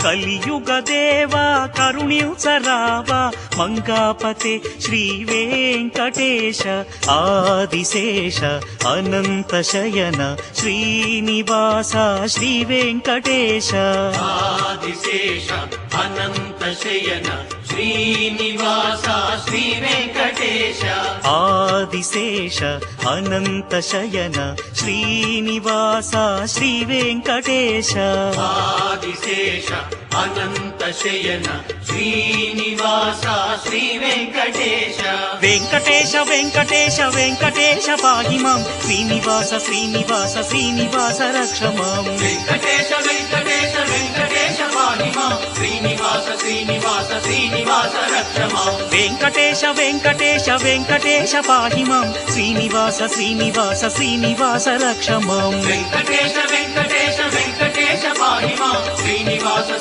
కలియుగ దేవా కరుణించరావా మంగాపతే శ్రీ వెంకటేశ ఆదిశేష అనంత శయన శ్రీనివాస శ్రీ వెంకటేశ ఆదిశేష అనంత శయన శ్రీనివాస శ్రీ వెంకటేశ ఆదిశేష అనంత శయన శ్రీనివాస శ్రీ వెంకటేశ ఆదిశేష అనంత శయన శ్రీనివాస శ్రీ వెంకటేశ వెంకటేశ వెంకటేశ వెంకటేశ పాహి మాం శ్రీనివాస శ్రీనివాస శ్రీనివాస రక్ష మాం వెంకటేశ వెంకటేశ వెంకటేశ పాహి మాం శ్రీనివాస శ్రీనివాస శ్రీనివాస రక్ష మాం వెంకటేశ వెంకటేశ వెంకటేశ పాహి మాం శ్రీనివాస శ్రీనివాస శ్రీనివాస రక్ష మాం వెంకటేశ వెంకటేశ వెంకటేశ పాహి మాం శ్రీనివాస